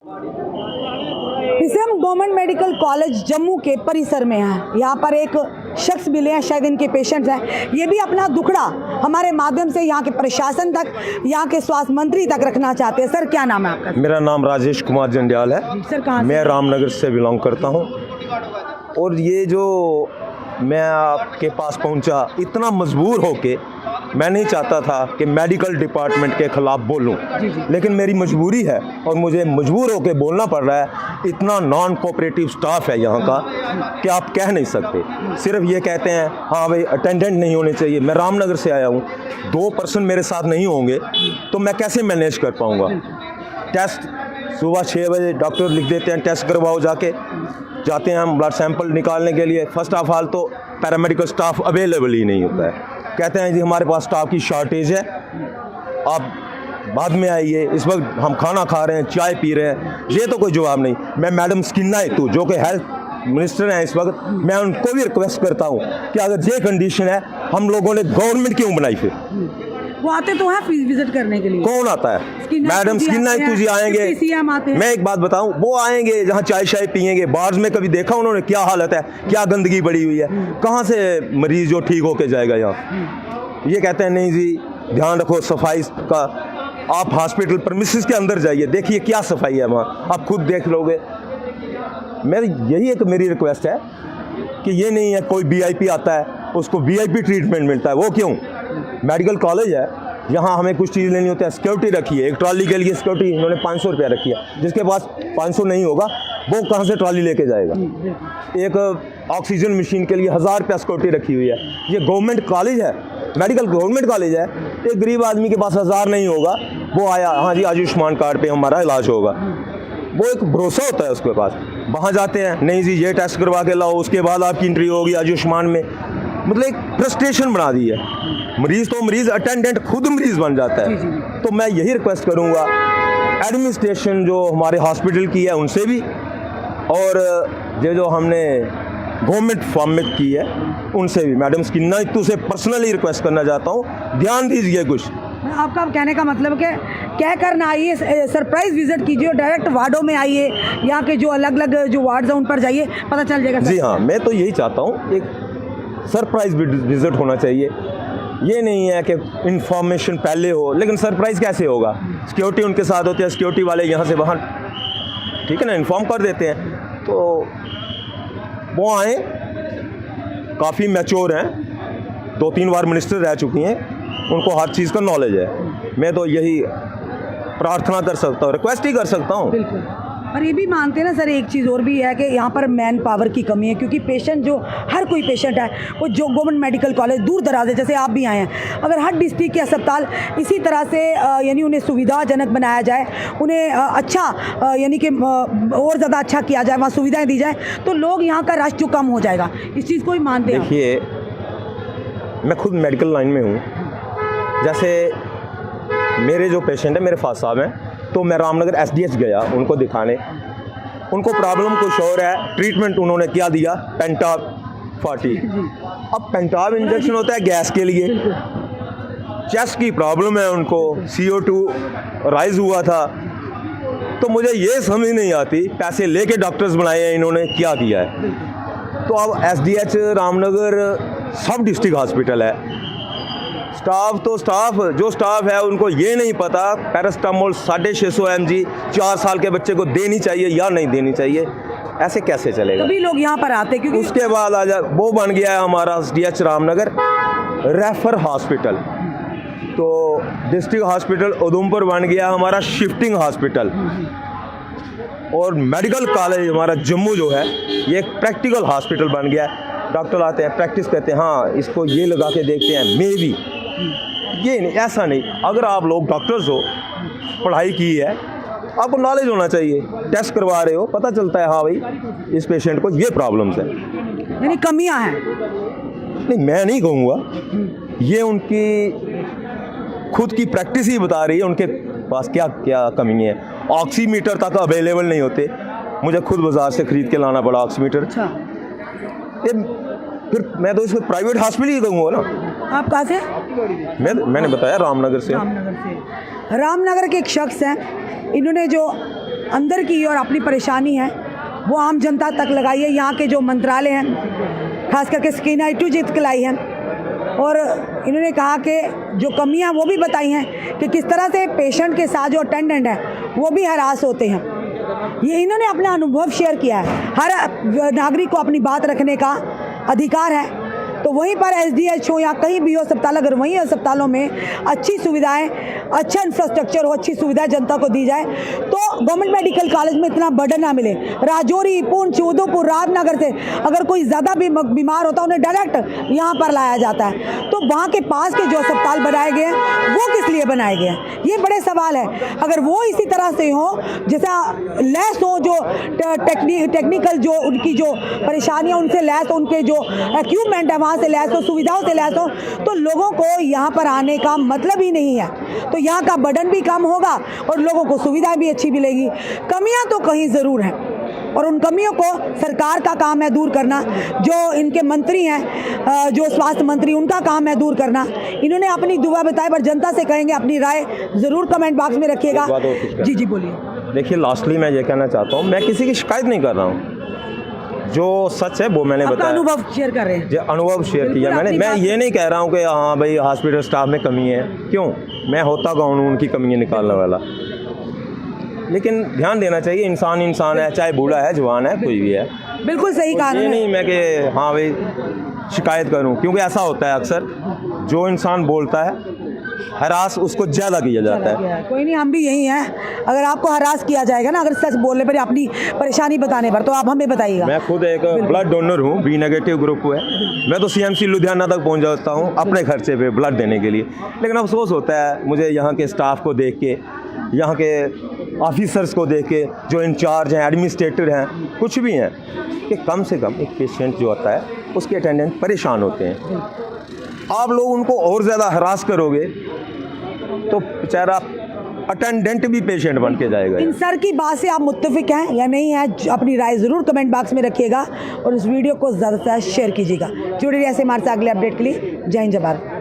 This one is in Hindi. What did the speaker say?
इसे हम गवर्नमेंट मेडिकल कॉलेज जम्मू के परिसर में हैं। यहाँ पर एक शख्स मिले हैं, शायद इनके पेशेंट्स हैं। ये भी अपना दुखड़ा हमारे माध्यम से यहाँ के प्रशासन तक, यहाँ के स्वास्थ्य मंत्री तक रखना चाहते हैं। सर, क्या नाम है आपका? मेरा नाम राजेश कुमार जंडियाल है। सर, कहाँ से? मैं रामनगर से बिलोंग करता हूँ। और ये जो मैं आपके पास पहुँचा, इतना मजबूर होके, मैं नहीं चाहता था कि मेडिकल डिपार्टमेंट के ख़िलाफ़ बोलूं, लेकिन मेरी मजबूरी है और मुझे मजबूर होकर बोलना पड़ रहा है। इतना नॉन कोऑपरेटिव स्टाफ है यहाँ का कि आप कह नहीं सकते। सिर्फ ये कहते हैं हाँ भाई अटेंडेंट नहीं होने चाहिए। मैं रामनगर से आया हूँ, 2 पर्सन मेरे साथ नहीं होंगे तो मैं कैसे मैनेज कर पाऊँगा। टेस्ट सुबह 6 बजे डॉक्टर लिख देते हैं, टेस्ट करवाओ जाते हैं हम ब्लड सैंपल निकालने के लिए। फर्स्ट ऑफ ऑल तो पैरामेडिकल स्टाफ अवेलेबल ही नहीं होता है। कहते हैं जी हमारे पास स्टाफ की शॉर्टेज है, आप बाद में आइए, इस वक्त हम खाना खा रहे हैं, चाय पी रहे हैं। ये तो कोई जवाब नहीं। मैं मैडम स्किन्ना हेतु जो कि हेल्थ मिनिस्टर हैं इस वक्त, मैं उनको भी रिक्वेस्ट करता हूँ कि अगर ये कंडीशन है, हम लोगों ने गवर्नमेंट क्यों बनाई? फिर वो आते तो हैं विजिट करने के लिए। कौन आता है? मैडम स्किन्ना हेतु जी आएंगे। मैं एक बात बताऊं, वो आएंगे जहाँ चाय शाय पियेंगे। बार्स में कभी देखा उन्होंने क्या हालत है, क्या गंदगी पड़ी हुई है? कहाँ से मरीज जो ठीक होके जाएगा यहाँ? ये कहते हैं नहीं जी ध्यान रखो सफाई का। आप हॉस्पिटल प्रीमिसेस के अंदर जाइए, देखिए क्या सफाई है वहाँ, आप खुद देख लोगे। यही एक मेरी रिक्वेस्ट है कि ये नहीं है कोई VIP आता है उसको VIP ट्रीटमेंट मिलता है। वो क्यों? मेडिकल कॉलेज है, यहाँ हमें कुछ चीज़ लेनी होती है, सिक्योरिटी रखी है। एक ट्रॉली के लिए सिक्योरिटी इन्होंने 500 रुपया रखी है। जिसके पास 500 नहीं होगा वो कहाँ से ट्रॉली लेके जाएगा? एक ऑक्सीजन मशीन के लिए 1000 रुपया सिक्योरिटी रखी हुई है। ये गवर्नमेंट कॉलेज है, मेडिकल गवर्नमेंट कॉलेज है। एक गरीब आदमी के पास 1000 नहीं होगा, वो आया हाँ जी आयुष्मान कार्ड पे हमारा इलाज होगा, वो एक भरोसा होता है उसके पास। वहाँ जाते हैं नहीं जी ये टेस्ट करवा के लाओ, उसके बाद आपकी एंट्री होगी आयुष्मान में। मतलब एक फ्रस्ट्रेशन बना दी है। मरीज़ तो मरीज़, अटेंडेंट खुद मरीज़ बन जाता है। तो मैं यही रिक्वेस्ट करूँगा एडमिनिस्ट्रेशन जो हमारे हॉस्पिटल की है उनसे भी, और ये जो हमने गवर्नमेंट फॉर्म में की है उनसे भी। मैडम स्किन्ना हेतु से पर्सनली रिक्वेस्ट करना चाहता हूँ, ध्यान दीजिए कुछ। आपका कहने का मतलब कि क्या करना, आइए सरप्राइज विजिट कीजिए, डायरेक्ट वार्डों में आइए, यहाँ के जो अलग अलग जो वार्ड्स हैं उन पर जाइए, पता चल जाएगा। जी हाँ, मैं तो यही चाहता हूँ, एक सरप्राइज विजिट होना चाहिए। ये नहीं है कि इंफॉर्मेशन पहले हो, लेकिन सरप्राइज कैसे होगा? सिक्योरिटी उनके साथ होती है, सिक्योरिटी वाले यहाँ से वहाँ ठीक है ना इन्फॉर्म कर देते हैं। तो वो आए, काफ़ी मैच्योर हैं, 2-3 बार मिनिस्टर रह चुकी हैं, उनको हर चीज़ का नॉलेज है। मैं तो यही प्रार्थना कर सकता हूँ, रिक्वेस्ट ही कर सकता हूँ। बिल्कुल। और ये भी मानते हैं ना सर, एक चीज़ और भी है कि यहाँ पर मैन पावर की कमी है, क्योंकि पेशेंट जो हर कोई पेशेंट है वो जो गवर्नमेंट मेडिकल कॉलेज दूर दराज है, जैसे आप भी आए हैं, अगर हर डिस्ट्रिक्ट के अस्पताल इसी तरह से यानी उन्हें सुविधाजनक बनाया जाए, उन्हें अच्छा यानी कि और ज़्यादा अच्छा किया जाए, वहाँ सुविधाएँ दी जाए, तो लोग यहाँ का रश जो कम हो जाएगा। इस चीज़ को भी मानते हैं। देखिए मैं खुद मेडिकल लाइन में हूँ। जैसे मेरे जो पेशेंट है मेरे फादर साहब हैं, तो मैं रामनगर SDH गया उनको दिखाने। उनको प्रॉब्लम कुछ और है, ट्रीटमेंट उन्होंने क्या दिया, पेंटाब 40। अब पेंटाब इंजेक्शन होता है गैस के लिए, चेस्ट की प्रॉब्लम है उनको, CO2 राइज हुआ था। तो मुझे ये समझ नहीं आती, पैसे लेके डॉक्टर्स बनाए हैं इन्होंने, क्या किया है? तो अब SDH रामनगर सब डिस्ट्रिक्ट हॉस्पिटल है। स्टाफ है उनको ये नहीं पता पैरास्टामोल 650 mg 4 साल के बच्चे को देनी चाहिए या नहीं देनी चाहिए। ऐसे कैसे चलेगा? तभी लोग यहाँ पर आते, क्योंकि उसके बाद आ जाए वो बन गया है हमारा SDH रामनगर रेफर हॉस्पिटल। तो डिस्ट्रिक्ट हॉस्पिटल उधमपुर बन गया हमारा शिफ्टिंग हॉस्पिटल। और मेडिकल कॉलेज हमारा जम्मू जो है ये एक प्रैक्टिकल हॉस्पिटल बन गया है। डॉक्टर आते हैं, प्रैक्टिस करते हैं, हाँ इसको ये लगा के देखते हैं, मे बी ये नहीं, ऐसा नहीं। अगर आप लोग डॉक्टर्स हो, पढ़ाई की है, आपको नॉलेज होना चाहिए। टेस्ट करवा रहे हो, पता चलता है हाँ भाई इस पेशेंट को ये प्रॉब्लम्स है, यानी कमियां हैं। नहीं मैं नहीं कहूँगा, ये उनकी खुद की प्रैक्टिस ही बता रही है उनके पास क्या क्या कमी है। ऑक्सीमीटर तक अवेलेबल नहीं होते, मुझे खुद बाज़ार से ख़रीद के लाना पड़ा ऑक्सीमीटर। अच्छा। फिर मैं तो इसको प्राइवेट हॉस्पिटल ही कहूँगा ना। आप कहाँ से? मैंने बताया रामनगर से। रामनगर के एक शख्स हैं, इन्होंने जो अंदर की और अपनी परेशानी है वो आम जनता तक लगाइए। यहाँ के जो मंत्रालय हैं, खास करके स्किन आई जित लाई है, और इन्होंने कहा कि जो कमियाँ वो भी बताई हैं कि किस तरह से पेशेंट के साथ जो अटेंडेंट हैं वो भी हरास होते हैं। ये इन्होंने अपना अनुभव शेयर किया है। हर नागरिक को अपनी बात रखने का अधिकार है, तो वहीं पर एसडीएच हो या कहीं भी हो अस्पताल, अगर वहीं अस्पतालों में अच्छी सुविधाएं, अच्छा इंफ्रास्ट्रक्चर हो, अच्छी सुविधाएं जनता को दी जाए, तो गवर्नमेंट मेडिकल कॉलेज में इतना बर्डन ना मिले। राजौरी, पुंछ, उदयपुर, रामनगर से अगर कोई ज़्यादा भी बीमार होता है उन्हें डायरेक्ट यहाँ पर लाया जाता है। तो वहाँ के पास के जो अस्पताल बनाए गए हैं वो किस लिए बनाए गए हैं, ये बड़े सवाल है। अगर वो इसी तरह से हो, जैसा लैस हो, जो टेक्निकल जो उनकी जो परेशानियाँ उनसे लैस हो, उनके जो इक्विपमेंट है से लैस हो, सुविधाओं से लैस हो, तो लोगों को यहाँ पर आने का मतलब ही नहीं है। तो यहाँ का बर्डन भी कम होगा और लोगों को सुविधाएं भी अच्छी मिलेगी। कमियां तो कहीं ज़रूर हैं और उन कमियों को सरकार का काम है दूर करना। जो इनके मंत्री हैं, जो स्वास्थ्य मंत्री, उनका काम है दूर करना। इन्होंने अपनी दुआ बताई, पर जनता से कहेंगे अपनी राय ज़रूर कमेंट बॉक्स में रखिएगा। जी जी बोलिए। देखिए, लास्टली मैं ये कहना चाहता हूँ, मैं किसी की शिकायत नहीं कर रहा हूँ, जो सच है वो मैंने बताया, अनुभव शेयर कर रहे हैं, जो अनुभव शेयर किया मैंने। मैं ये नहीं कह रहा हूँ कि हाँ भाई हॉस्पिटल स्टाफ में कमी है, क्यों, मैं होता कौन हूँ उनकी कमियाँ निकालने वाला। लेकिन ध्यान देना चाहिए, इंसान इंसान है, चाहे बूढ़ा है, जवान है, कोई भी है। बिल्कुल सही कहा। ये नहीं मैं कि हाँ भाई शिकायत करूँ, क्योंकि ऐसा होता है अक्सर, जो इंसान बोलता है हरास उसको ज़्यादा किया जाता है। कोई नहीं, हम भी यही हैं। अगर आपको हरास किया जाएगा ना, अगर सच बोलने पर, अपनी परेशानी बताने पर, तो आप हमें बताइएगा। मैं खुद एक ब्लड डोनर हूँ, बी नेगेटिव ग्रुप है। मैं तो सीएमसी लुधियाना तक पहुँच जाता हूँ अपने खर्चे पे ब्लड देने के लिए। लेकिन अफसोस होता है मुझे यहाँ के स्टाफ को देख के, यहाँ के ऑफिसर्स को देख के, जो इंचार्ज हैं, एडमिनिस्ट्रेटर हैं, कुछ भी हैं, कि कम से कम एक पेशेंट जो आता है उसके अटेंडेंट परेशान होते हैं। आप लोग उनको और ज़्यादा हरास करोगे तो बेचारा अटेंडेंट भी पेशेंट बन के जाएगा। इन सर की बात से आप मुत्तफिक हैं या नहीं हैं, अपनी राय ज़रूर कमेंट बॉक्स में रखिएगा और इस वीडियो को ज़्यादा से ज़्यादा शेयर कीजिएगा। जुड़े रहिए ऐसे हमारे साथ अगले अपडेट के लिए। जय हिंद, जय भारत।